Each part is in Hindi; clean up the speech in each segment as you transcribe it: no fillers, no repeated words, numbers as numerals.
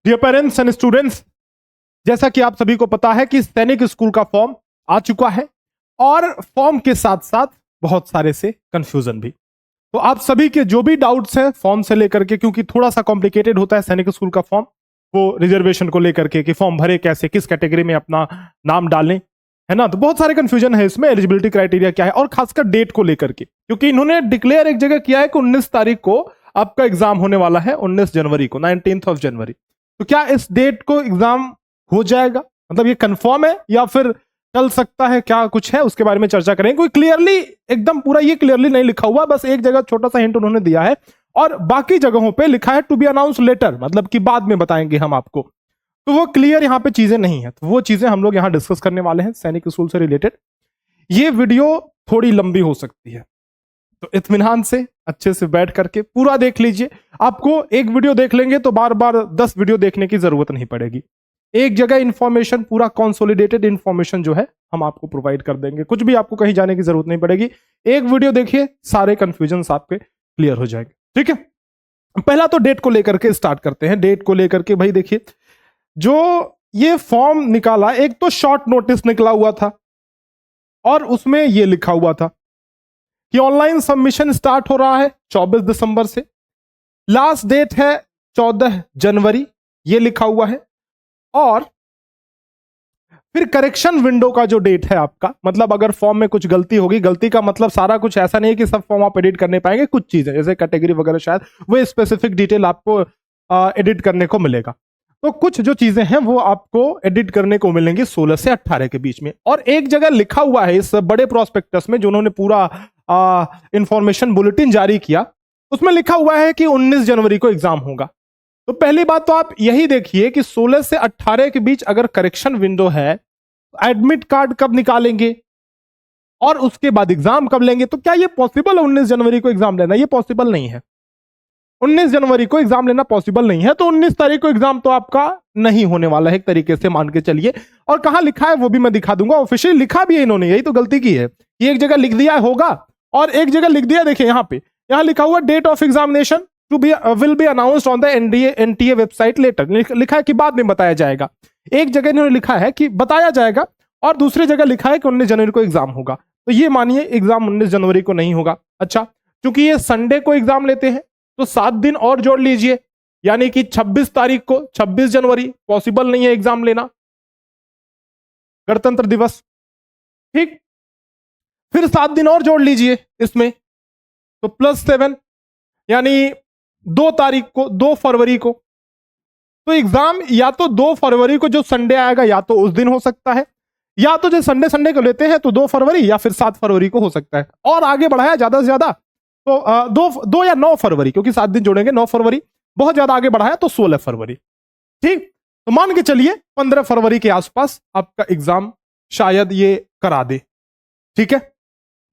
डियर पेरेंट्स एंड स्टूडेंट्स, जैसा कि आप सभी को पता है कि सैनिक स्कूल का फॉर्म आ चुका है और फॉर्म के साथ साथ बहुत सारे से कंफ्यूजन भी। तो आप सभी के जो भी डाउट्स हैं फॉर्म से लेकर के, क्योंकि थोड़ा सा कॉम्प्लिकेटेड होता है सैनिक स्कूल का फॉर्म, वो रिजर्वेशन को लेकर के कि फॉर्म भरे कैसे, किस कैटेगरी में अपना नाम डालें, है ना। तो बहुत सारे कंफ्यूजन है इसमें, एलिजिबिलिटी क्राइटेरिया क्या है, और खासकर डेट को लेकर के, क्योंकि इन्होंने डिक्लेयर एक जगह किया है कि 19 तारीख को आपका एग्जाम होने वाला है, 19 जनवरी को, 19th ऑफ जनवरी। तो क्या इस डेट को एग्जाम हो जाएगा, मतलब ये कंफर्म है या फिर चल सकता है, क्या कुछ है उसके बारे में चर्चा करेंगे। कोई क्लियरली एकदम पूरा ये क्लियरली नहीं लिखा हुआ, बस एक जगह छोटा सा हिंट उन्होंने दिया है और बाकी जगहों पे लिखा है टू बी अनाउंस लेटर, मतलब कि बाद में बताएंगे हम आपको। तो वो क्लियर यहाँ पे चीजें नहीं है, तो वो चीजें हम लोग यहाँ डिस्कस करने वाले हैं सैनिक स्कूल से रिलेटेड। ये वीडियो थोड़ी लंबी हो सकती है, तो इत्मीनान से अच्छे से बैठ करके पूरा देख लीजिए। आपको एक वीडियो देख लेंगे तो बार बार 10 वीडियो देखने की जरूरत नहीं पड़ेगी। एक जगह इंफॉर्मेशन, पूरा कंसोलिडेटेड इंफॉर्मेशन जो है हम आपको प्रोवाइड कर देंगे, कुछ भी आपको कहीं जाने की जरूरत नहीं पड़ेगी। एक वीडियो देखिए, सारे कंफ्यूजन आपके क्लियर हो जाएंगे, ठीक है। पहला तो डेट को लेकर के स्टार्ट करते हैं। डेट को लेकर के भाई देखिए, जो ये फॉर्म निकाला, एक तो शॉर्ट नोटिस निकला हुआ था और उसमें ये लिखा हुआ था कि ऑनलाइन सबमिशन स्टार्ट हो रहा है 24 दिसंबर से, लास्ट डेट है 14 जनवरी, ये लिखा हुआ है। और फिर करेक्शन विंडो का जो डेट है आपका, मतलब अगर फॉर्म में कुछ गलती होगी, गलती का मतलब सारा कुछ ऐसा नहीं है कि सब फॉर्म आप एडिट करने पाएंगे, कुछ चीजें जैसे कैटेगरी वगैरह शायद वो स्पेसिफिक डिटेल आपको एडिट करने को मिलेगा। तो कुछ जो चीजें हैं वो आपको एडिट करने को मिलेंगी 16 से 18 के बीच में। और एक जगह लिखा हुआ है इस बड़े प्रोस्पेक्टस में जो उन्होंने पूरा इंफॉर्मेशन बुलेटिन जारी किया, उसमें लिखा हुआ है कि 19 जनवरी को एग्जाम होगा। तो पहली बात तो आप यही देखिए कि 16 से 18 के बीच अगर करेक्शन विंडो है, एडमिट कार्ड कब निकालेंगे और उसके बाद एग्जाम कब लेंगे। तो क्या ये पॉसिबल है 19 जनवरी को एग्जाम लेना? ये पॉसिबल नहीं है, 19 जनवरी को एग्जाम लेना पॉसिबल नहीं है। तो 19 तारीख को एग्जाम तो आपका नहीं होने वाला है, एक तरीके से मान के चलिए। और कहां लिखा है वो भी मैं दिखा दूंगा, ऑफिशियली लिखा भी है इन्होंने, यही तो गलती की है। ये एक जगह लिख दिया होगा और एक जगह लिख दिया, देखिए यहां पे, यहां लिखा हुआ date of examination to be will be announced on the NTA website later, लिखा है कि बाद में बताया जाएगा। एक जगह इन्होंने लिखा है कि बताया जाएगा और दूसरी जगह लिखा है कि 19 जनवरी को एग्जाम होगा। तो ये मानिए एग्जाम 19 जनवरी को नहीं होगा। अच्छा, क्योंकि ये संडे को एग्जाम लेते हैं तो 7 दिन और जोड़ लीजिए, यानी कि 26 तारीख को, 26 जनवरी पॉसिबल नहीं है एग्जाम लेना, गणतंत्र दिवस, ठीक। फिर 7 दिन और जोड़ लीजिए इसमें, तो +7, यानी 2 तारीख को, 2 फरवरी को। तो एग्जाम या तो 2 फरवरी को जो संडे आएगा या तो उस दिन हो सकता है, या तो जो संडे को लेते हैं तो 2 फरवरी या फिर 7 फरवरी को हो सकता है। और आगे बढ़ाया ज्यादा से ज्यादा तो 2 या 9 फरवरी, क्योंकि 7 दिन जोड़ेंगे, 9 फरवरी। बहुत ज्यादा आगे बढ़ाया तो 16 फरवरी, ठीक। तो मान के चलिए 15 फरवरी के आसपास आपका एग्जाम शायद ये करा दे, ठीक है।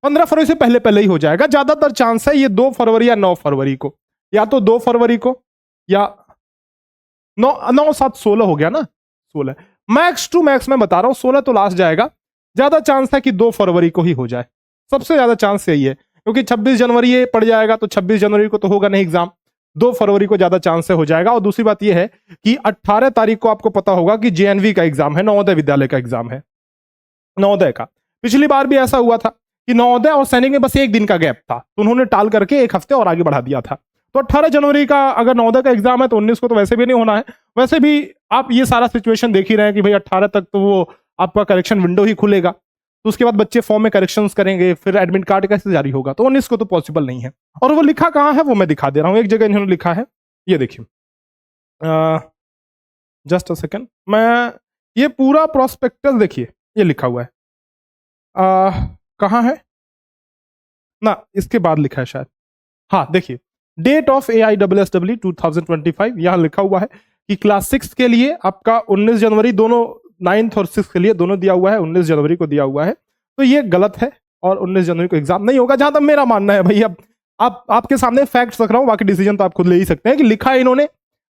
15 फरवरी से पहले पहले ही हो जाएगा, ज्यादातर चांस है ये 2 फरवरी या 9 फरवरी को, या तो 2 फरवरी को या 9 7 16 हो गया ना, 16 मैक्स टू मैक्स मैं बता रहा हूं, 16 तो लास्ट जाएगा। ज्यादा चांस है कि 2 फरवरी को ही हो जाए, सबसे ज्यादा चांस यही है, क्योंकि 26 जनवरी ये पड़ जाएगा तो 26 जनवरी को तो होगा नहीं एग्जाम, 2 फरवरी को ज्यादा चांस से हो जाएगा। और दूसरी बात यह है कि 18 तारीख को आपको पता होगा कि जेएनवी का एग्जाम है, नवोदय विद्यालय का एग्जाम है, नवोदय का। पिछली बार भी ऐसा हुआ था कि नवोदय और सैनिक में बस एक दिन का गैप था, तो उन्होंने टाल करके एक हफ्ते और आगे बढ़ा दिया था। तो 18 जनवरी का अगर नवोदय का एग्जाम है तो 19 को तो वैसे भी नहीं होना है। वैसे भी आप ये सारा सिचुएशन देख ही रहे हैं कि भाई 18 तक तो वो आपका करेक्शन विंडो ही खुलेगा, तो उसके बाद बच्चे फॉर्म में करेक्शंस करेंगे, फिर एडमिट कार्ड कैसे जारी होगा। तो 19 को तो पॉसिबल नहीं है। और वो लिखा कहाँ है वो मैं दिखा दे रहा हूँ, एक जगह इन्होंने लिखा है, ये देखिए, जस्ट अ सेकेंड, मैं ये पूरा प्रोस्पेक्टस देखिए, ये लिखा हुआ है, कहाँ है ना, इसके बाद लिखा है शायद, हाँ देखिए, डेट ऑफ AISSW 2025, यहां लिखा हुआ है कि क्लास 6 के लिए आपका 19 जनवरी, दोनों 9th और 6th के लिए दोनों दिया हुआ है, 19 जनवरी को दिया हुआ है। तो ये गलत है और 19 जनवरी को एग्जाम नहीं होगा, जहां तक मेरा मानना है। भाई अब आपके सामने फैक्ट्स रख रहा हूं, बाकी डिसीजन तो आप खुद ले ही सकते हैं कि लिखा है इन्होंने,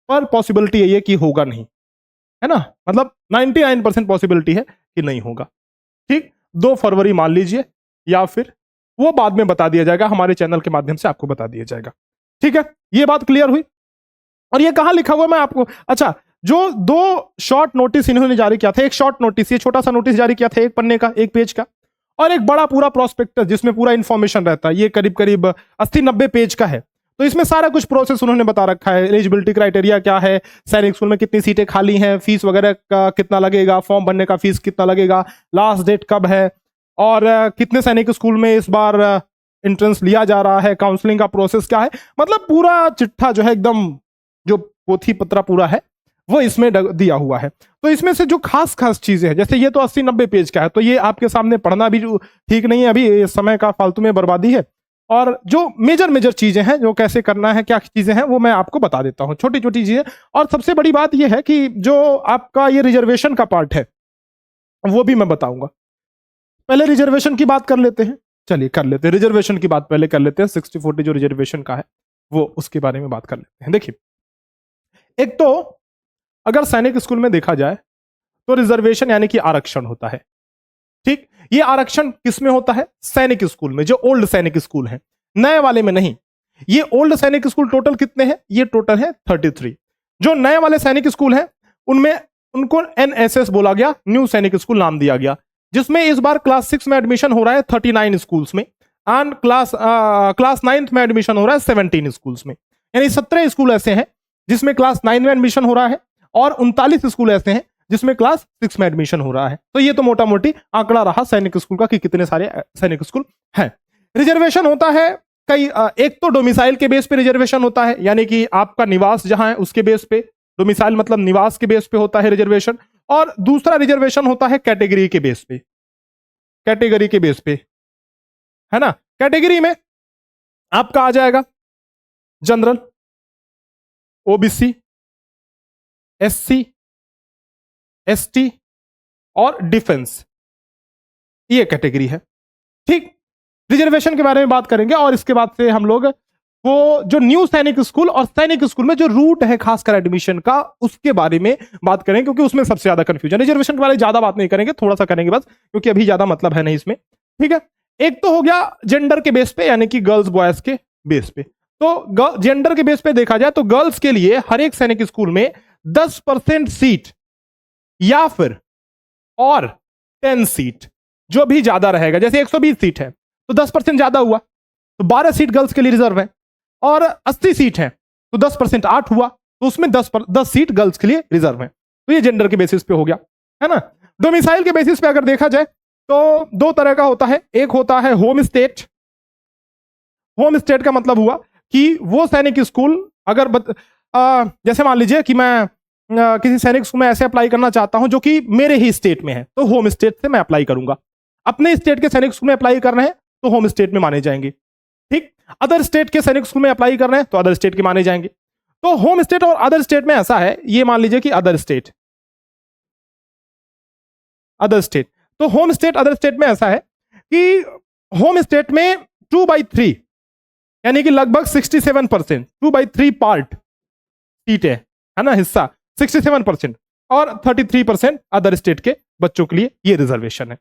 पर पॉसिबिलिटी है कि होगा नहीं, है ना, मतलब 99% पॉसिबिलिटी है कि नहीं होगा, ठीक। 2 फरवरी मान लीजिए, या फिर वो बाद में बता दिया जाएगा, हमारे चैनल के माध्यम से आपको बता दिया जाएगा, ठीक है। ये बात क्लियर हुई। और ये कहां लिखा हुआ मैं आपको, अच्छा जो दो शॉर्ट नोटिस इन्होंने जारी किया था, एक शॉर्ट नोटिस, ये छोटा सा नोटिस जारी किया था, एक पन्ने का, एक पेज का, और एक बड़ा पूरा प्रोस्पेक्टस जिसमें पूरा इंफॉर्मेशन रहता है, ये करीब करीब 80-90 पेज का है। तो इसमें सारा कुछ प्रोसेस उन्होंने बता रखा है, एलिजिबिलिटी क्राइटेरिया क्या है, सैनिक स्कूल में कितनी सीटें खाली हैं, फीस वगैरह का कितना लगेगा, फॉर्म भरने का फीस कितना लगेगा, लास्ट डेट कब है, और कितने सैनिक स्कूल में इस बार एंट्रेंस लिया जा रहा है, काउंसलिंग का प्रोसेस क्या है, मतलब पूरा चिट्ठा जो है एकदम, जो पोथी पत्रा पूरा है वो इसमें दिया हुआ है। तो इसमें से जो खास खास चीजें हैं, जैसे ये तो 80-90 पेज का है, तो ये आपके सामने पढ़ना भी ठीक नहीं है, अभी समय का फालतू में बर्बादी है। और जो मेजर मेजर चीजें हैं, जो कैसे करना है, क्या चीजें हैं, वो मैं आपको बता देता हूं, छोटी छोटी चीजें। और सबसे बड़ी बात यह है कि जो आपका ये रिजर्वेशन का पार्ट है वो भी मैं बताऊंगा। पहले रिजर्वेशन की बात कर लेते हैं, चलिए कर लेते हैं, रिजर्वेशन की बात पहले कर लेते हैं। 60-40 जो रिजर्वेशन का है वो उसके बारे में बात कर लेते हैं। देखिए, एक तो अगर सैनिक स्कूल में देखा जाए तो रिजर्वेशन यानी कि आरक्षण होता है, ठीक। ये आरक्षण किस में होता है? सैनिक स्कूल में, जो ओल्ड सैनिक स्कूल है, नए वाले में नहीं। ये ओल्ड सैनिक स्कूल टोटल कितने हैं? ये टोटल है 33। जो नए वाले सैनिक स्कूल हैं उनमें उनको एनएसएस बोला गया, न्यू सैनिक स्कूल नाम दिया गया, जिसमें इस बार क्लास 6 में एडमिशन हो रहा है 39 स्कूल्स में, एंड क्लास 9th में एडमिशन हो रहा है 17 स्कूल्स में। यानी 17 स्कूल ऐसे हैं जिसमें क्लास 9 में एडमिशन हो रहा है, और 39 स्कूल ऐसे हैं जिसमें क्लास 6 में एडमिशन हो रहा है। तो ये तो मोटा मोटी आंकड़ा रहा सैनिक स्कूल का कि कितने सारे सैनिक स्कूल हैं। रिजर्वेशन होता है कई, एक तो डोमिसाइल के बेस पे रिजर्वेशन होता है, यानी कि आपका निवास जहां है उसके बेस पे, डोमिसाइल मतलब निवास के बेस पे होता है रिजर्वेशन। और दूसरा रिजर्वेशन होता है कैटेगरी के बेस पे, कैटेगरी के बेस पे, है ना। कैटेगरी में आपका आ जाएगा जनरल, ओबीसी, एससी, एसटी और डिफेंस, ये कैटेगरी है, ठीक। रिजर्वेशन के बारे में बात करेंगे, और इसके बाद से हम लोग वो जो न्यू सैनिक स्कूल और सैनिक स्कूल में जो रूट है खासकर एडमिशन का, उसके बारे में बात करेंगे, क्योंकि उसमें सबसे ज्यादा कंफ्यूजन। रिजर्वेशन के बारे में ज्यादा बात नहीं करेंगे, थोड़ा सा करेंगे बस, क्योंकि अभी ज्यादा मतलब है नहीं इसमें, ठीक है। एक तो हो गया जेंडर के बेस पे, यानी कि गर्ल्स बॉयज के बेस पे। तो जेंडर के बेस पे देखा जाए तो गर्ल्स के लिए हर एक सैनिक स्कूल में 10% सीट या फिर और 10 सीट, जो भी ज्यादा रहेगा, जैसे 120 सीट है तो 10% ज्यादा हुआ, तो 12 सीट गर्ल्स के लिए रिजर्व है, और 80 सीट है तो 10% 8 हुआ, तो उसमें 10 सीट गर्ल्स के लिए रिजर्व है। तो ये जेंडर के बेसिस पे हो गया, है ना। डोमिसाइल के बेसिस पे अगर देखा जाए तो दो तरह का होता है, एक होता है होम स्टेट। होम स्टेट का मतलब हुआ कि वो सैनिक स्कूल अगर जैसे मान लीजिए कि मैं किसी सैनिक स्कूल में ऐसे अप्लाई करना चाहता हूं जो कि मेरे ही स्टेट में है, तो होम स्टेट से मैं अप्लाई करूंगा। अपने स्टेट के सैनिक स्कूल में अप्लाई कर रहे हैं तो होम स्टेट में माने जाएंगे, ठीक। अदर स्टेट के सैनिक स्कूल में अप्लाई कर रहे हैं तो अदर स्टेट के माने जाएंगे। तो होम स्टेट और अदर स्टेट में ऐसा है, ये मान लीजिए कि अदर स्टेट, अदर स्टेट, तो होम स्टेट अदर स्टेट में ऐसा है कि होम स्टेट में 2/3 यानी कि लगभग 67%, 2/3 पार्ट सीट है ना, हिस्सा 67%, और 33% अदर स्टेट के बच्चों के लिए ये रिजर्वेशन है,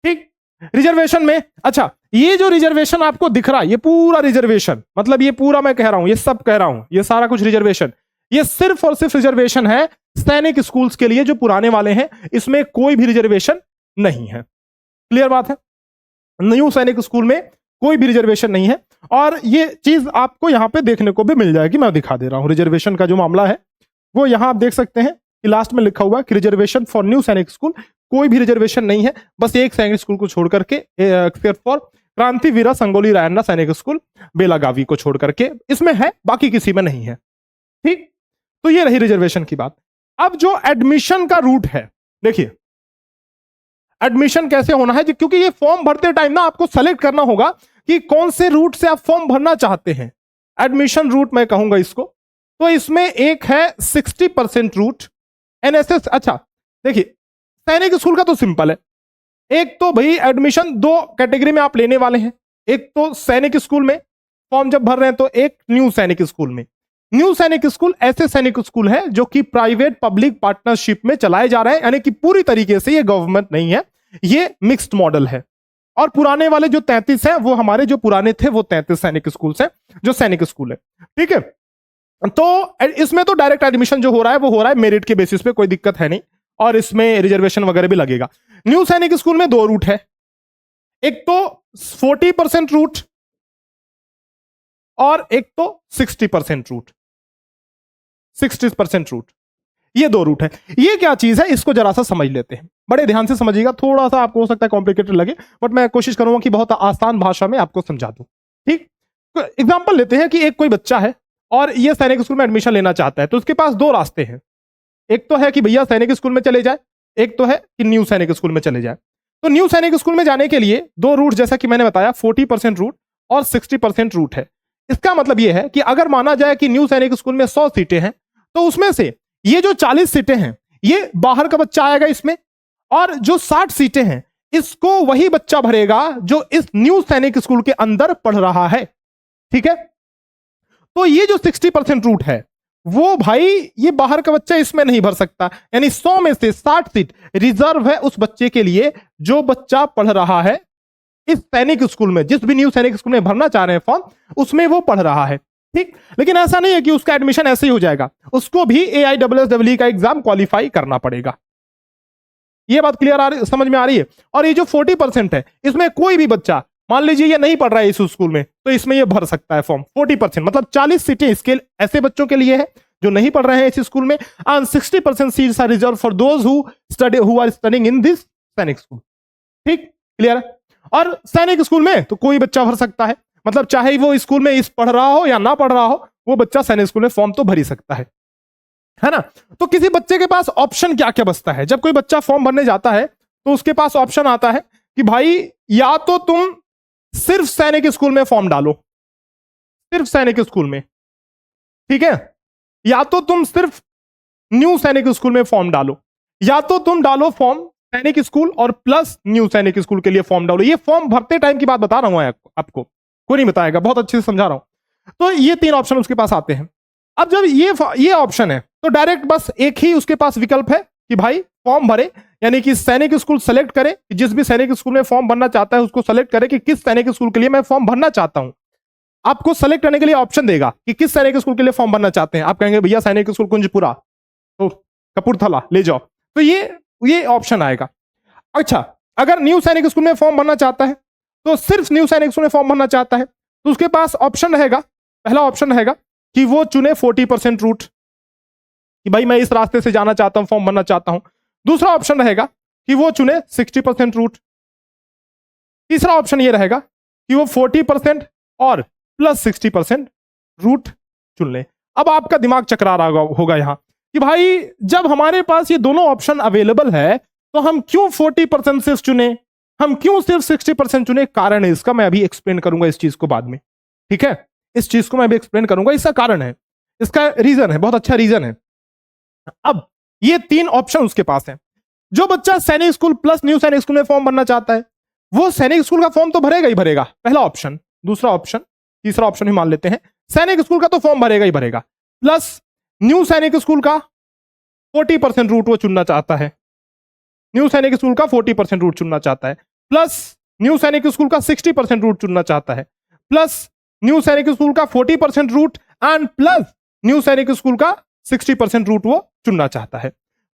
ठीक। रिजर्वेशन में, अच्छा, ये जो रिजर्वेशन आपको दिख रहा है, ये पूरा रिजर्वेशन, मतलब ये पूरा मैं कह रहा हूं, ये सब कह रहा हूं, ये सारा कुछ रिजर्वेशन, ये सिर्फ और सिर्फ रिजर्वेशन है सैनिक स्कूल्स के लिए जो पुराने वाले हैं, इसमें कोई भी रिजर्वेशन नहीं है। क्लियर बात है? न्यू सैनिक स्कूल में कोई भी रिजर्वेशन नहीं है, और ये चीज आपको यहां पे देखने को भी मिल जाएगी। मैं दिखा दे रहा हूं रिजर्वेशन का जो मामला है, वो यहां आप देख सकते हैं कि लास्ट में लिखा हुआ है कि रिजर्वेशन फॉर न्यू सैनिक स्कूल, कोई भी रिजर्वेशन नहीं है, बस एक सैनिक स्कूल को छोड़ करके, एक्सेप्ट फॉर क्रांतिवीरा संगोली रायन्ना सैनिक स्कूल बेलागावी को छोड़ करके इसमें है, बाकी किसी में नहीं है, ठीक। तो ये रही रिजर्वेशन की बात। अब जो एडमिशन का रूट है, देखिए एडमिशन कैसे होना है, क्योंकि ये फॉर्म भरते टाइम ना आपको सेलेक्ट करना होगा कि कौन से रूट से आप फॉर्म भरना चाहते हैं। एडमिशन रूट मैं कहूंगा इसको, तो इसमें एक है 60% रूट एनएसएस। अच्छा देखिए, सैनिक स्कूल का तो सिंपल है, एक तो भाई एडमिशन दो कैटेगरी में आप लेने वाले हैं, एक तो सैनिक स्कूल में फॉर्म जब भर रहे हैं, तो एक न्यू सैनिक स्कूल में। न्यू सैनिक स्कूल ऐसे सैनिक स्कूल है जो कि प्राइवेट पब्लिक पार्टनरशिप में चलाए जा रहे हैं, यानी कि पूरी तरीके से ये गवर्नमेंट नहीं है, ये मिक्स्ड मॉडल है। और पुराने वाले जो 33 हैं, वो हमारे जो पुराने थे वो 33 सैनिक स्कूल हैं, जो सैनिक स्कूल है, ठीक है। तो इसमें तो डायरेक्ट एडमिशन जो हो रहा है वो हो रहा है मेरिट के बेसिस पे, कोई दिक्कत है नहीं, और इसमें रिजर्वेशन वगैरह भी लगेगा। न्यू सैनिक स्कूल में 2 रूट है, एक तो 40% रूट और एक तो 60% रूट। 60% रूट, ये 2 रूट है। ये क्या चीज है इसको जरा सा समझ लेते हैं, बड़े ध्यान से समझिएगा, थोड़ा सा आपको हो सकता है कॉम्प्लिकेटेड लगे, बट मैं कोशिश करूंगा कि बहुत आसान भाषा में आपको समझा दूं। ठीक, एग्जाम्पल लेते हैं कि एक कोई बच्चा है और ये सैनिक स्कूल में एडमिशन लेना चाहता है, तो उसके पास 2 रास्ते हैं। एक तो है कि भैया सैनिक स्कूल में चले जाए, एक तो है कि न्यू सैनिक स्कूल में चले जाए। तो न्यू सैनिक स्कूल में जाने के लिए 2 रूट, जैसा कि मैंने बताया, 40% रूट और 60% रूट है। इसका मतलब यह है कि अगर माना जाए कि न्यू सैनिक स्कूल में 100 सीटें हैं, तो उसमें से ये जो 40 सीटें हैं ये बाहर का बच्चा आएगा इसमें, और जो 60 सीटें हैं इसको वही बच्चा भरेगा जो इस न्यू सैनिक स्कूल के अंदर पढ़ रहा है। ठीक है, तो ये जो 60% रूट है वो भाई ये बाहर का बच्चा इसमें नहीं भर सकता, यानी 100 में से 60 सीट रिजर्व है उस बच्चे के लिए जो बच्चा पढ़ रहा है इस सैनिक स्कूल में, जिस भी न्यू सैनिक स्कूल में भरना चाह रहे हैं फॉर्म, उसमें वो पढ़ रहा है। ठीक, लेकिन ऐसा नहीं है कि उसका एडमिशन ऐसे ही हो जाएगा, उसको भी AISSEE का एग्जाम क्वालिफाई करना पड़ेगा। ये बात क्लियर समझ में आ रही है? और ये जो 40% है इसमें कोई भी बच्चा, मान लीजिए ये नहीं पढ़ रहा है इस स्कूल में, तो इसमें ये भर सकता है फॉर्म। 40% मतलब 40 सीटें इसके ऐसे बच्चों के लिए है जो नहीं पढ़ रहे हैं इस स्कूल में, and 60% seats are reserve for those who are studying in this Sainik school. ठीक, क्लियर है? और सैनिक स्कूल में तो कोई बच्चा भर सकता है, मतलब चाहे वो स्कूल में इस पढ़ रहा हो या ना पढ़ रहा हो, वो बच्चा सैनिक स्कूल में फॉर्म तो भर ही सकता है ना? तो किसी बच्चे के पास ऑप्शन क्या क्या बचता है? जब कोई बच्चा फॉर्म भरने जाता है तो उसके पास ऑप्शन आता है कि भाई या तो तुम सिर्फ सैनिक स्कूल में फॉर्म डालो, सिर्फ सैनिक स्कूल में, ठीक है, या तो तुम सिर्फ न्यू सैनिक स्कूल में फॉर्म डालो, या तो तुम डालो फॉर्म सैनिक स्कूल और प्लस न्यू सैनिक स्कूल के लिए फॉर्म डालो। ये फॉर्म भरते टाइम की बात बता रहा हूं आपको, कोई नहीं बताएगा, बहुत अच्छे से समझा रहा हूं। तो ये 3 ऑप्शन उसके पास आते हैं। अब जब ये ऑप्शन है तो डायरेक्ट बस एक ही उसके पास विकल्प है कि भाई फॉर्म भरे, यानी कि सैनिक स्कूल सेलेक्ट करे, जिस भी सैनिक स्कूल में फॉर्म भरना चाहता है उसको सेलेक्ट करे कि किस सैनिक स्कूल के लिए मैं फॉर्म भरना चाहता हूं। आपको सेलेक्ट करने के लिए ऑप्शन देगा कि किस सैनिक स्कूल के लिए फॉर्म भरना चाहते हैं। आप कहेंगे भैया सैनिक स्कूल कुंजपुरा, तो कपूरथला ले जाओ, तो ये ऑप्शन आएगा। अच्छा, अगर न्यू सैनिक स्कूल में फॉर्म भरना चाहता है, तो सिर्फ न्यू सैनिक स्कूल में फॉर्म भरना चाहता है, तो उसके पास ऑप्शन रहेगा, पहला ऑप्शन रहेगा कि वो चुने 40% रूट, कि भाई मैं इस रास्ते से जाना चाहता हूं, फॉर्म भरना चाहता हूं। दूसरा ऑप्शन रहेगा कि वो चुने 60% रूट। तीसरा ऑप्शन ये रहेगा कि वो 40% और प्लस 60% रूट चुन ले। अब आपका दिमाग चकरा रहा होगा यहां कि भाई जब हमारे पास ये दोनों ऑप्शन अवेलेबल है तो हम क्यों 40% सिर्फ चुने, हम क्यों सिर्फ 60% चुने? कारण है इसका, मैं अभी एक्सप्लेन करूंगा इस चीज को बाद में। ठीक है, इस चीज को मैं अभी एक्सप्लेन करूंगा, इसका कारण है, इसका रीजन है, बहुत अच्छा रीजन है। अब ये 3 ऑप्शन उसके पास है। जो बच्चा सैनिक स्कूल प्लस न्यू सैनिक स्कूल में फॉर्म भरना चाहता है वो सैनिक स्कूल का फॉर्म तो भरेगा ही भरेगा, पहला ऑप्शन। दूसरा ऑप्शन, तीसरा ऑप्शन भी मान लेते हैं, सैनिक स्कूल का तो फॉर्म भरेगा ही भरेगा, प्लस न्यू सैनिक स्कूल का 40% रूट वो चुनना चाहता है, न्यू सैनिक स्कूल का 40% रूट चुनना चाहता है, प्लस न्यू सैनिक स्कूल का 60% रूट चुनना चाहता है, प्लस न्यू सैनिक स्कूल का 40% रूट एंड प्लस न्यू सैनिक स्कूल का 60% रूट वो चुनना चाहता है।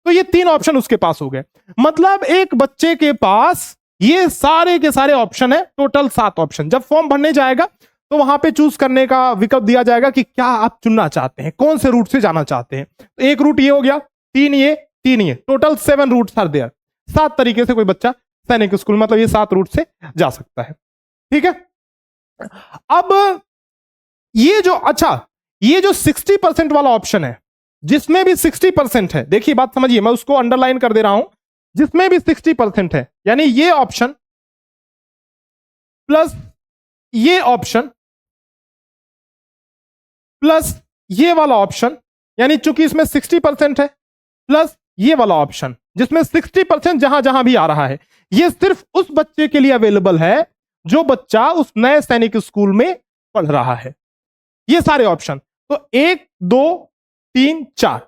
तो ये 3 ऑप्शन उसके पास हो गए। मतलब एक बच्चे के पास ये सारे के सारे ऑप्शन है, टोटल 7 ऑप्शन। जब फॉर्म भरने जाएगा तो वहां पे चूज करने का विकल्प दिया जाएगा कि क्या आप चुनना चाहते हैं, कौन से रूट से जाना चाहते हैं। तो एक रूट ये हो गया, 3 ये, 3 ये, टोटल 7 रूट्स आर देयर। 7 तरीके से कोई बच्चा सैनिक स्कूल, मतलब ये 7 रूट से जा सकता है। ठीक है, अब ये जो 60% वाला ऑप्शन है, जिसमें भी 60% है, देखिए बात समझिए, मैं उसको अंडरलाइन कर दे रहा हूं, जिसमें भी 60% है, यानी ये ऑप्शन प्लस ये ऑप्शन प्लस ये वाला ऑप्शन, यानी चूंकि इसमें 60% है, प्लस ये वाला ऑप्शन जिसमें 60% जहां जहां भी आ रहा है, ये सिर्फ उस बच्चे के लिए अवेलेबल है जो बच्चा उस नए सैनिक स्कूल में पढ़ रहा है। ये सारे ऑप्शन, तो 1 2 3 4,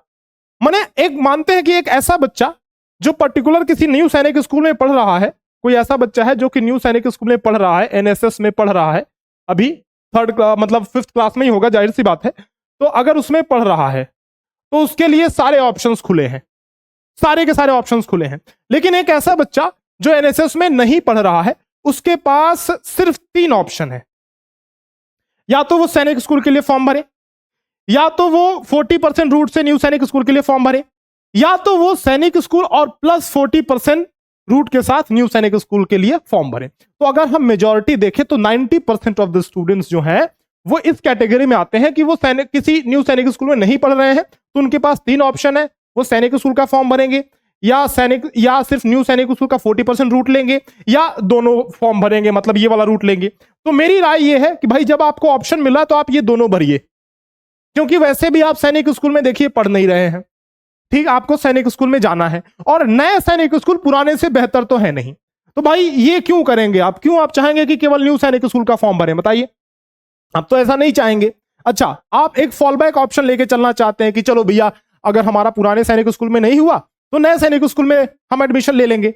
माने एक मानते हैं कि एक ऐसा बच्चा जो पर्टिकुलर किसी न्यू सैनिक स्कूल में पढ़ रहा है, कोई ऐसा बच्चा है जो कि न्यू सैनिक स्कूल में पढ़ रहा है, एनएसएस में पढ़ रहा है, अभी 3rd मतलब 5th क्लास में ही होगा, जाहिर सी बात है। तो अगर उसमें पढ़ रहा है तो उसके लिए सारे ऑप्शंस खुले हैं, सारे के सारे ऑप्शंस खुले हैं। लेकिन एक ऐसा बच्चा जो एनएसएस में नहीं पढ़ रहा है, उसके पास सिर्फ 3 ऑप्शन है। या तो वो सैनिक स्कूल के लिए फॉर्म भरे, या तो वो 40% रूट से न्यू सैनिक स्कूल के लिए फॉर्म भरे, या तो वो सैनिक स्कूल और प्लस 40% रूट के साथ न्यू सैनिक स्कूल के लिए फॉर्म भरे। तो अगर हम मेजॉरिटी देखें तो 90% ऑफ द स्टूडेंट्स जो हैं वो इस कैटेगरी में आते हैं कि वो सैनिक किसी न्यू सैनिक स्कूल में नहीं पढ़ रहे हैं, तो उनके पास 3 ऑप्शन है। वो सैनिक स्कूल का फॉर्म भरेंगे, या सिर्फ न्यू सैनिक स्कूल का 40% रूट लेंगे, या दोनों फॉर्म भरेंगे, मतलब ये वाला रूट लेंगे। तो मेरी राय ये है कि भाई जब आपको ऑप्शन मिला तो आप ये दोनों भरिए, क्योंकि वैसे भी आप सैनिक स्कूल में देखिए पढ़ नहीं रहे हैं, ठीक, आपको सैनिक स्कूल में जाना है, और नए सैनिक स्कूल पुराने से बेहतर तो है नहीं। तो भाई ये क्यों करेंगे आप? क्यों आप चाहेंगे कि केवल न्यू सैनिक स्कूल का फॉर्म भरें? बताइए, आप तो ऐसा नहीं चाहेंगे। अच्छा, आप एक फॉल बैक ऑप्शन लेके चलना चाहते हैं कि चलो भैया अगर हमारा पुराने सैनिक स्कूल में नहीं हुआ तो नए सैनिक स्कूल में हम एडमिशन ले लेंगे।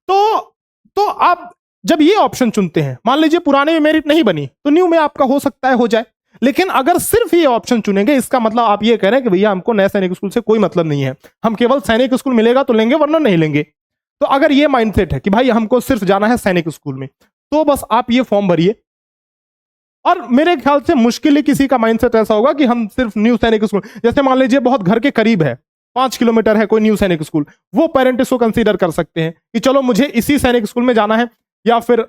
तो आप जब ये ऑप्शन चुनते हैं, मान लीजिए पुराने में मेरिट नहीं बनी तो न्यू में आपका हो सकता है हो जाए, लेकिन अगर सिर्फ ये ऑप्शन चुनेंगे, इसका मतलब आप ये कह रहे हैं कि भैया हमको नए सैनिक स्कूल से कोई मतलब नहीं है, हम केवल सैनिक स्कूल मिलेगा तो लेंगे वरना नहीं लेंगे। तो अगर ये माइंडसेट है कि भाई हमको सिर्फ जाना है सैनिक स्कूल में, तो बस आप ये फॉर्म भरिए। और मेरे ख्याल से मुश्किल ही किसी का माइंडसेट ऐसा होगा कि हम सिर्फ न्यू सैनिक स्कूल, जैसे मान लीजिए बहुत घर के करीब है, 5 किलोमीटर है कोई न्यू सैनिक स्कूल, वो पेरेंट इसको कंसीडर कर सकते हैं कि चलो मुझे इसी सैनिक स्कूल में जाना है, या फिर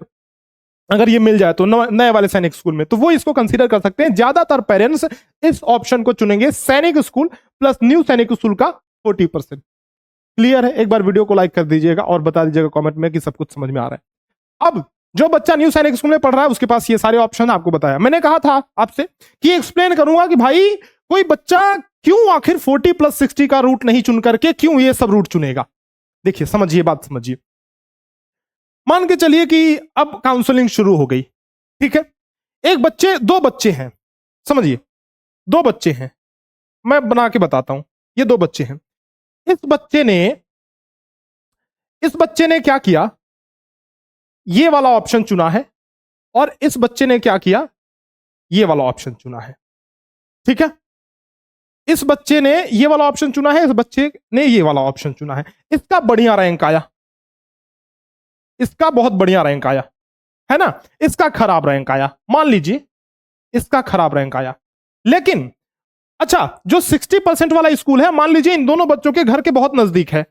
अगर ये मिल जाए तो नए वाले सैनिक स्कूल में, तो वो इसको कंसीडर कर सकते हैं। ज्यादातर पेरेंट्स इस ऑप्शन को चुनेंगे, सैनिक स्कूल प्लस न्यू सैनिक स्कूल का 40%। क्लियर है? एक बार वीडियो को लाइक कर दीजिएगा और बता दीजिएगा कमेंट में कि सब कुछ समझ में आ रहा है। अब जो बच्चा न्यू सैनिक स्कूल में पढ़ रहा है उसके पास ये सारे ऑप्शन आपको बताया। मैंने कहा था आपसे कि एक्सप्लेन करूंगा कि भाई कोई बच्चा क्यों आखिर 40 + 60 का रूट नहीं चुन करके क्यों ये सब रूट चुनेगा। देखिए, समझिए, बात समझिए। मान के चलिए कि अब काउंसलिंग शुरू हो गई, ठीक है। दो बच्चे हैं, समझिए, 2 बच्चे हैं, मैं बना के बताता हूं। ये 2 बच्चे हैं। इस बच्चे ने क्या किया, ये वाला ऑप्शन चुना है, और इस बच्चे ने क्या किया, ये वाला ऑप्शन चुना है, ठीक है। इस बच्चे ने ये वाला ऑप्शन चुना है, इस बच्चे ने ये वाला ऑप्शन चुना है। इसका बढ़िया रैंक आया, इसका बहुत बढ़िया रैंक आया, है ना। इसका खराब रैंक आया, मान लीजिए इसका खराब रैंक आया। लेकिन अच्छा, जो 60% वाला स्कूल है, मान लीजिए इन दोनों बच्चों के घर के बहुत नजदीक है।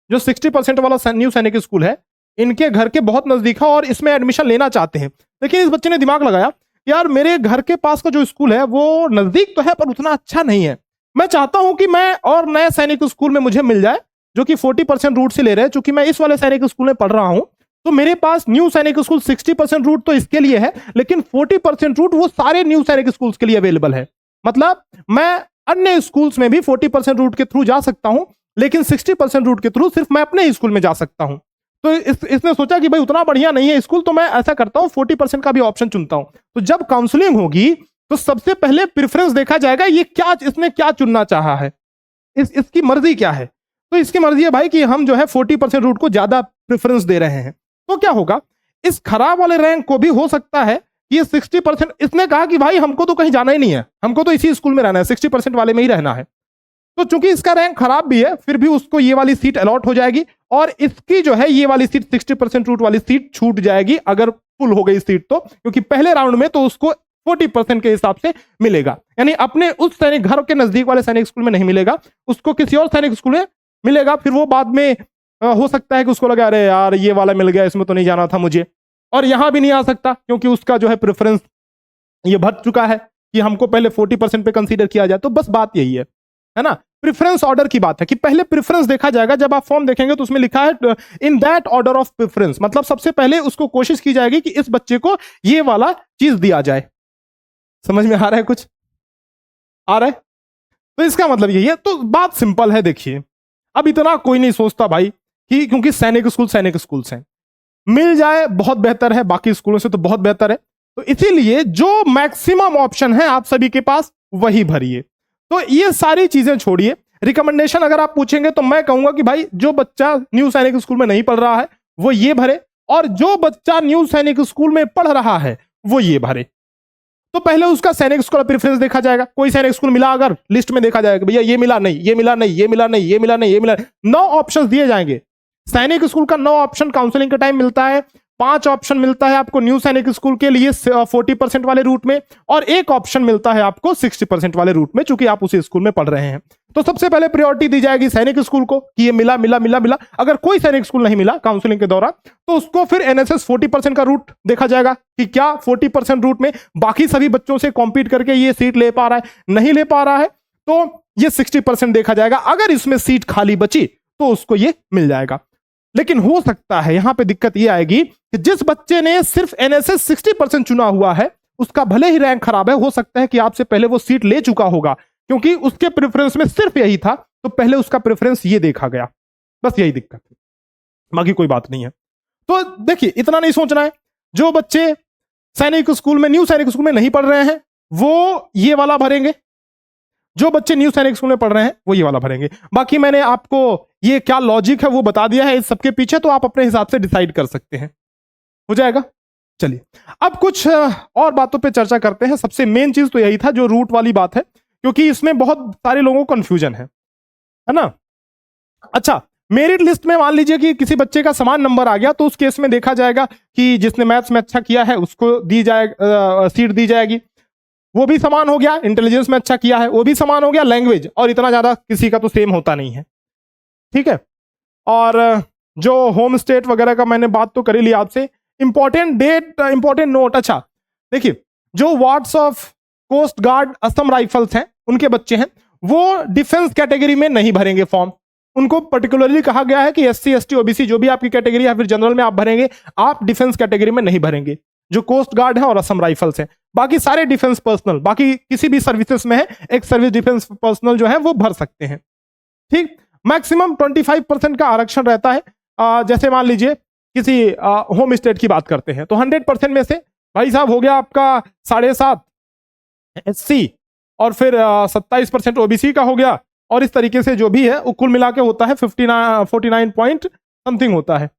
जो 60% वाला न्यू सैनिक स्कूल है, इनके घर के बहुत नजदीक है और इसमें एडमिशन लेना चाहते हैं। लेकिन इस बच्चे ने दिमाग लगाया, यार मेरे घर के पास का जो स्कूल है वो नजदीक तो है पर उतना अच्छा नहीं है, मैं चाहता हूं कि मैं और नए सैनिक स्कूल में मुझे मिल जाए जो कि 40% रूट से ले रहे हैं। चूंकि मैं इस वाले सैनिक स्कूल में पढ़ रहा हूं तो मेरे पास न्यू सैनिक स्कूल 60% रूट तो इसके लिए है, लेकिन 40% रूट वो सारे न्यू सैनिक स्कूल्स के लिए अवेलेबल है। मतलब मैं अन्य स्कूल्स में भी 40% रूट के थ्रू जा सकता हूं, लेकिन 60% रूट के थ्रू सिर्फ मैं अपने ही स्कूल में जा सकता हूं। तो इसने सोचा कि भाई उतना बढ़िया नहीं है स्कूल, तो मैं ऐसा करता हूं 40% का भी ऑप्शन चुनता हूं। तो जब काउंसलिंग होगी तो सबसे पहले प्रेफरेंस देखा जाएगा, ये क्या, इसने क्या चुनना चाहा है, इसकी मर्जी क्या है। तो इसकी मर्जी है भाई कि हम जो है 40% रूट को ज्यादा प्रेफरेंस दे रहे हैं। तो क्या होगा, इस खराब वाले रैंक को भी हो सकता है कि ये 60%, इसने कहा कि भाई हमको तो कहीं जाना ही नहीं है, हमको तो इसी स्कूल में रहना है, 60% वाले में ही रहना है। तो चूंकि इसका रैंक खराब भी है, फिर भी उसको ये वाली सीट अलॉट हो जाएगी, और इसकी जो है ये वाली सीट 60% रूट वाली सीट छूट जाएगी अगर फुल हो गई सीट तो, क्योंकि पहले राउंड में तो उसको 40% के हिसाब से मिलेगा, यानी अपने उस सैनिक घर के नजदीक वाले सैनिक स्कूल में नहीं मिलेगा, उसको किसी और सैनिक स्कूल में मिलेगा। फिर वो बाद में हो सकता है कि उसको लगा, अरे यार ये वाला मिल गया, इसमें तो नहीं जाना था मुझे, और यहां भी नहीं आ सकता क्योंकि उसका जो है प्रेफरेंस ये भर चुका है कि हमको पहले 40% पे कंसीडर किया जाए। तो बस बात यही है ना, प्रेफरेंस ऑर्डर की बात है कि पहले प्रेफरेंस देखा जाएगा। जब आप फॉर्म देखेंगे तो उसमें लिखा है in that order of preference, मतलब सबसे पहले उसको कोशिश की जाएगी कि इस बच्चे को ये वाला चीज दिया जाए। समझ में आ रहा है, कुछ आ रहा है? तो इसका मतलब यही है। तो बात सिंपल है, देखिए अब इतना कोई नहीं सोचता भाई कि क्योंकि सैनिक स्कूल हैं, मिल जाए बहुत बेहतर है, बाकी स्कूलों से तो बहुत बेहतर है। तो इसीलिए जो मैक्सिमम ऑप्शन है आप सभी के पास वही भरिए। तो ये सारी चीजें छोड़िए। रिकमेंडेशन अगर आप पूछेंगे तो मैं कहूंगा कि भाई जो बच्चा न्यू सैनिक स्कूल में नहीं पढ़ रहा है वो ये भरे, और जो बच्चा न्यू सैनिक स्कूल में पढ़ रहा है वो ये भरे। तो पहले उसका सैनिक स्कूल का प्रेफरेंस देखा जाएगा। कोई सैनिक स्कूल मिला अगर लिस्ट में देखा जाएगा, भैया ये मिला नहीं, ये मिला नहीं, ये मिला नहीं, ये मिला नहीं, ये मिला, 9 ऑप्शंस दिए जाएंगे। सैनिक स्कूल का 9 ऑप्शन काउंसलिंग के टाइम मिलता है। 5 ऑप्शन मिलता है आपको न्यू सैनिक स्कूल के लिए 40% वाले रूट में, और 1 ऑप्शन मिलता है आपको 60% वाले रूट में, चूंकि आप उसी स्कूल में पढ़ रहे हैं। तो सबसे पहले प्रायोरिटी दी जाएगी सैनिक स्कूल को कि ये मिला मिला मिला मिला। अगर कोई सैनिक स्कूल नहीं मिला काउंसलिंग के दौरान, तो उसको फिर एनएसएस 40% का रूट देखा जाएगा कि क्या 40% रूट में बाकी सभी बच्चों से कॉम्पीट करके ये सीट ले पा रहा है, नहीं ले पा रहा है, तो ये 60% देखा जाएगा। अगर इसमें सीट खाली बची तो उसको ये मिल जाएगा। लेकिन हो सकता है यहां पे दिक्कत ये आएगी कि जिस बच्चे ने सिर्फ एनएसएस 60% चुना हुआ है, उसका भले ही रैंक खराब है, हो सकता है कि आपसे पहले वो सीट ले चुका होगा, क्योंकि उसके प्रेफरेंस में सिर्फ यही था, तो पहले उसका प्रेफरेंस ये देखा गया। बस यही दिक्कत है, बाकी कोई बात नहीं है। तो देखिए, इतना नहीं सोचना है। जो बच्चे सैनिक स्कूल में, न्यू सैनिक स्कूल में नहीं पढ़ रहे हैं, वो ये वाला भरेंगे। जो बच्चे न्यू सैनिक स्कूल में पढ़ रहे हैं वो ये वाला भरेंगे। बाकी मैंने आपको ये क्या लॉजिक है वो बता दिया है इस सबके पीछे, तो आप अपने हिसाब से डिसाइड कर सकते हैं। हो जाएगा। चलिए, अब कुछ और बातों पे चर्चा करते हैं। सबसे मेन चीज तो यही था, जो रूट वाली बात है, क्योंकि इसमें बहुत सारे लोगों को कंफ्यूजन है ना। अच्छा, मेरिट लिस्ट में मान लीजिए कि किसी बच्चे का समान नंबर आ गया, तो उस केस में देखा जाएगा कि जिसने मैथ्स में अच्छा किया है उसको दी जाएगी, सीट दी जाएगी। वो भी समान हो गया, इंटेलिजेंस में अच्छा किया है वो भी समान हो गया, लैंग्वेज और इतना ज्यादा किसी का तो सेम होता नहीं है, ठीक है। और जो होम स्टेट वगैरह का मैंने बात तो कर ही लिया आपसे। Important date, important note. अच्छा देखिए, जो wards of Coast Guard Assam Rifles हैं, उनके बच्चे हैं, वो डिफेंस कैटेगरी में नहीं भरेंगे फॉर्म। उनको पर्टिकुलरली कहा गया है कि SC ST OBC जो भी आपकी कैटेगरी है, फिर जनरल में आप भरेंगे, आप डिफेंस कैटेगरी में नहीं भरेंगे। जो कोस्ट गार्ड है और असम राइफल्स हैं, बाकी सारे डिफेंस पर्सनल, बाकी किसी भी सर्विसेज में है, एक सर्विस डिफेंस पर्सनल जो है वो भर सकते हैं, ठीक। मैक्सिमम 25% का आरक्षण रहता है। जैसे मान लीजिए किसी होम स्टेट की बात करते हैं, तो 100% में से भाई साहब हो गया आपका 7.5 SC और फिर 27% OBC का हो गया, और इस तरीके से जो भी है वो कुल मिला के होता है 49 पॉइंट समथिंग होता है।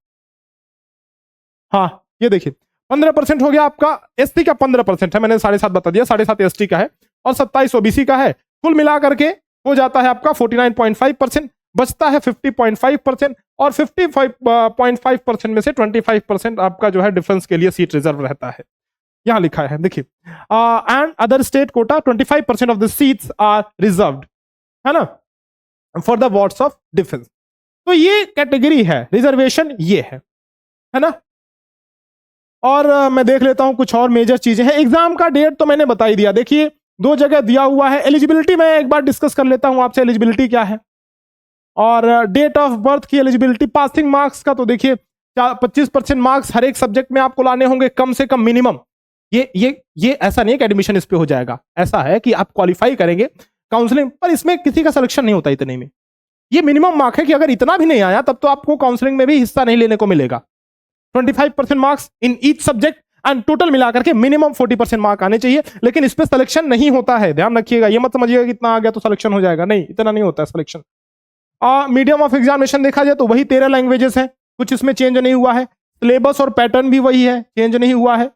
हाँ ये देखिए, 15% हो गया आपका SC का, 15% है, मैंने 7.5 बता दिया, 7.5 ST का है और 27 OBC का है। कुल मिला करके हो जाता है आपका 49.5%, बचता है 50.5%, और 55.5% में से 25% आपका जो है डिफेंस के लिए सीट रिजर्व रहता है। यहां लिखा है देखिए, and other state quota 25% of the seats are reserved, है ना, for the wards of defence. तो ये कैटेगरी है, रिजर्वेशन ये है ना। और मैं देख लेता हूं कुछ और मेजर चीजें हैं। एग्जाम का डेट तो मैंने बता ही दिया, देखिए 2 जगह दिया हुआ है। एलिजिबिलिटी मैं एक बार डिस्कस कर लेता हूं आपसे, एलिजिबिलिटी क्या है, और डेट ऑफ बर्थ की एलिजिबिलिटी। पासिंग मार्क्स का तो देखिए 25% मार्क्स हर एक सब्जेक्ट में आपको लाने होंगे कम से कम मिनिमम। ये ऐसा नहीं है कि एडमिशन इस पे हो जाएगा, ऐसा है कि आप क्वालिफाई करेंगे काउंसलिंग पर, इसमें किसी का सिलेक्शन नहीं होता इतने में। ये मिनिमम मार्क है कि अगर इतना भी नहीं आया तब तो आपको काउंसलिंग में भी हिस्सा नहीं लेने को मिलेगा। 25% marks in each subject and total मिलाकर के मिनिमम 40% मार्क आने चाहिए, लेकिन इस पे सिलेक्शन नहीं होता है, ध्यान रखिएगा। ये मत समझिएगा कि इतना आ गया तो सिलेक्शन हो जाएगा, नहीं, इतना नहीं होता है सिलेक्शन। मीडियम ऑफ एग्जामिनेशन देखा जाए तो वही 13 लैंग्वेजेस हैं, कुछ इसमें चेंज नहीं हुआ है। सिलेबस और पैटर्न भी वही है, चेंज नहीं हुआ है,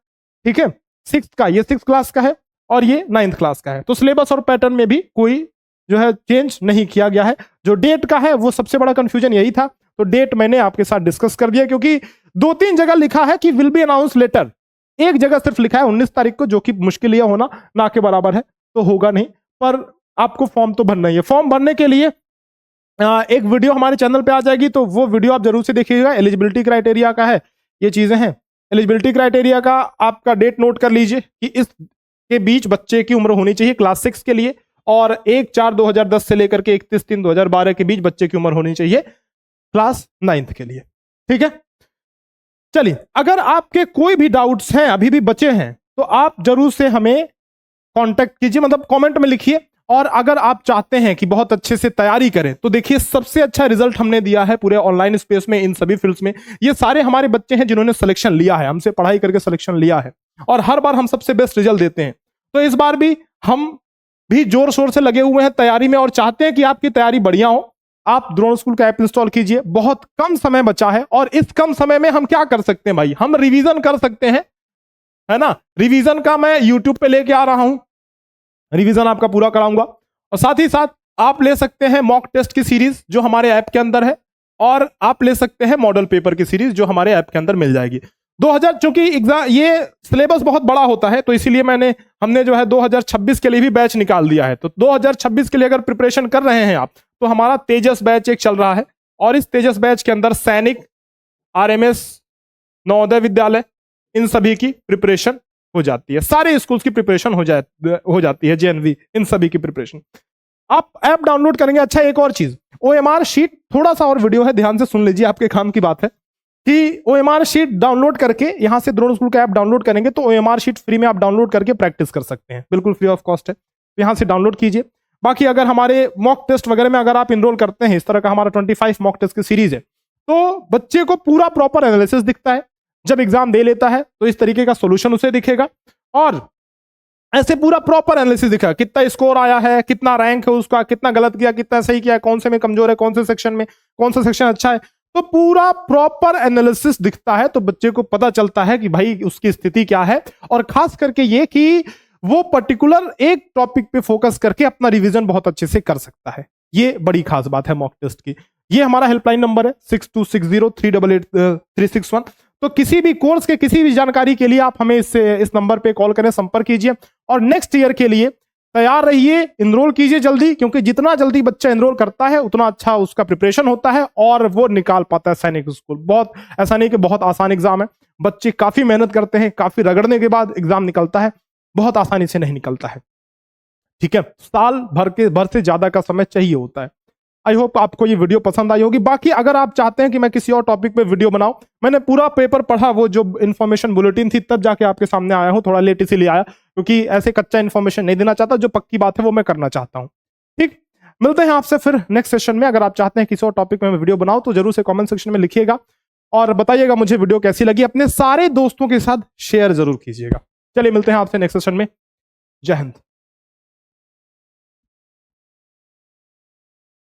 ठीक है। 6th का, ये 6th क्लास का है और ये 9th क्लास का है, तो सिलेबस और पैटर्न में भी कोई जो है चेंज नहीं किया गया है। जो डेट का है वो सबसे बड़ा कंफ्यूजन यही था, तो डेट मैंने आपके साथ डिस्कस कर दिया, क्योंकि 2-3 जगह लिखा है कि विल बी अनाउंस लेटर, एक जगह सिर्फ लिखा है 19 तारीख को, जो कि मुश्किल यह होना ना के बराबर है, तो होगा नहीं। पर आपको फॉर्म तो भरना ही है। फॉर्म भरने के लिए एक वीडियो हमारे चैनल पे आ जाएगी, तो वो वीडियो आप जरूर से देखिएगा। एलिजिबिलिटी क्राइटेरिया का है, ये चीजें हैं। एलिजिबिलिटी क्राइटेरिया का आपका डेट नोट कर लीजिए कि इस के बीच बच्चे की उम्र होनी चाहिए क्लास 6 के लिए, और 1/4/2010 से लेकर के 31/3/2012 के बीच बच्चे की उम्र होनी चाहिए क्लास 9th के लिए, ठीक है। चलिए, अगर आपके कोई भी डाउट्स हैं, अभी भी बचे हैं, तो आप जरूर से हमें कांटेक्ट कीजिए, मतलब कमेंट में लिखिए। और अगर आप चाहते हैं कि बहुत अच्छे से तैयारी करें, तो देखिए सबसे अच्छा रिजल्ट हमने दिया है पूरे ऑनलाइन स्पेस में, इन सभी फील्ड्स में। ये सारे हमारे बच्चे हैं जिन्होंने सिलेक्शन लिया है, हमसे पढ़ाई करके सिलेक्शन लिया है, और हर बार हम सबसे बेस्ट रिजल्ट देते हैं। तो इस बार भी हम भी जोर शोर से लगे हुए हैं तैयारी में, और चाहते हैं कि आपकी तैयारी बढ़िया हो। आप द्रोण स्कूल का ऐप इंस्टॉल कीजिए, बहुत कम समय बचा है, और इस कम समय में हम क्या कर सकते हैं भाई, हम रिवीजन कर सकते हैं, है ना। रिवीजन का मैं यूट्यूब पे लेके आ रहा हूं, रिवीजन आपका पूरा कराऊंगा। और साथ ही साथ आप ले सकते हैं मॉक टेस्ट की सीरीज जो हमारे ऐप के अंदर है, और आप ले सकते हैं मॉडल पेपर की सीरीज जो हमारे ऐप के अंदर मिल जाएगी। 2000 चूंकि एग्जाम ये सिलेबस बहुत बड़ा होता है, तो इसीलिए हमने जो है 2026 के लिए भी बैच निकाल दिया है। तो 2026 के लिए अगर प्रिपरेशन कर रहे हैं आप, तो हमारा तेजस बैच एक चल रहा है, और इस तेजस बैच के अंदर सैनिक, आरएमएस, नवोदय विद्यालय, इन सभी की प्रिपरेशन हो जाती है, सारे स्कूल्स की प्रिपरेशन हो जाती है, जेएनवी, इन सभी की प्रिपरेशन। आप ऐप डाउनलोड करेंगे। अच्छा, एक और चीज, ओएमआर शीट, थोड़ा सा और वीडियो है, ध्यान से सुन लीजिए, आपके काम की बात है कि ओएमआर शीट डाउनलोड करके यहां से द्रोण स्कूल का ऐप डाउनलोड करेंगे तो ओएमआर शीट फ्री में आप डाउनलोड करके प्रैक्टिस कर सकते हैं, बिल्कुल फ्री ऑफ कॉस्ट है, तो यहां से डाउनलोड कीजिए। बाकी अगर हमारे मॉक टेस्ट वगैरह में अगर आप इनरोल करते हैं, इस तरह का हमारा 25 मॉक टेस्ट की सीरीज है, तो बच्चे को पूरा प्रॉपर एनालिसिस दिखता है। जब एग्जाम दे लेता है तो इस तरीके का सोल्यूशन उसे दिखेगा, और ऐसे पूरा प्रॉपर एनालिसिस दिखा, कितना स्कोर आया है, कितना रैंक है उसका, कितना गलत किया, कितना सही किया, कौन से में कमजोर है, कौन से सेक्शन में कौन सा सेक्शन अच्छा है, तो पूरा प्रॉपर एनालिसिस दिखता है। तो बच्चे को पता चलता है कि भाई उसकी स्थिति क्या है, और खास करके ये कि वो पर्टिकुलर एक टॉपिक पे फोकस करके अपना रिवीजन बहुत अच्छे से कर सकता है। ये बड़ी खास बात है मॉक टेस्ट की। ये हमारा हेल्पलाइन नंबर है 6260388361। तो किसी भी कोर्स के किसी भी जानकारी के लिए आप हमें इस नंबर पे कॉल करें, संपर्क कीजिए, और नेक्स्ट ईयर के लिए तैयार रहिए, इनरोल कीजिए जल्दी, क्योंकि जितना जल्दी बच्चा इनरोल करता है उतना अच्छा उसका प्रिपरेशन होता है और वो निकाल पाता है सैनिक स्कूल। बहुत ऐसा नहीं कि बहुत आसान एग्जाम है, बच्चे काफी मेहनत करते हैं, काफी रगड़ने के बाद एग्जाम निकलता है, बहुत आसानी से नहीं निकलता है। ठीक है, साल भर से ज्यादा का समय चाहिए होता है। आई होप आपको ये वीडियो पसंद आई होगी। बाकी अगर आप चाहते हैं कि मैं किसी और टॉपिक पे वीडियो बनाऊं, मैंने पूरा पेपर पढ़ा, वो जो इन्फॉर्मेशन बुलेटिन थी, तब जाके आपके सामने आया हूं, थोड़ा लेट इसीलिए आया क्योंकि ऐसे कच्चा इन्फॉर्मेशन नहीं देना चाहता, जो पक्की बात है वो मैं करना चाहता हूं। ठीक, मिलते हैं आपसे फिर नेक्स्ट सेशन में। अगर आप चाहते हैं किसी और टॉपिक में मैं वीडियो बनाऊं तो जरूर से कॉमेंट सेक्शन में लिखिएगा और बताइएगा मुझे वीडियो कैसी लगी, अपने सारे दोस्तों के साथ शेयर जरूर कीजिएगा। चलिए मिलते हैं आपसे नेक्स्ट सेशन में। जय हिंद।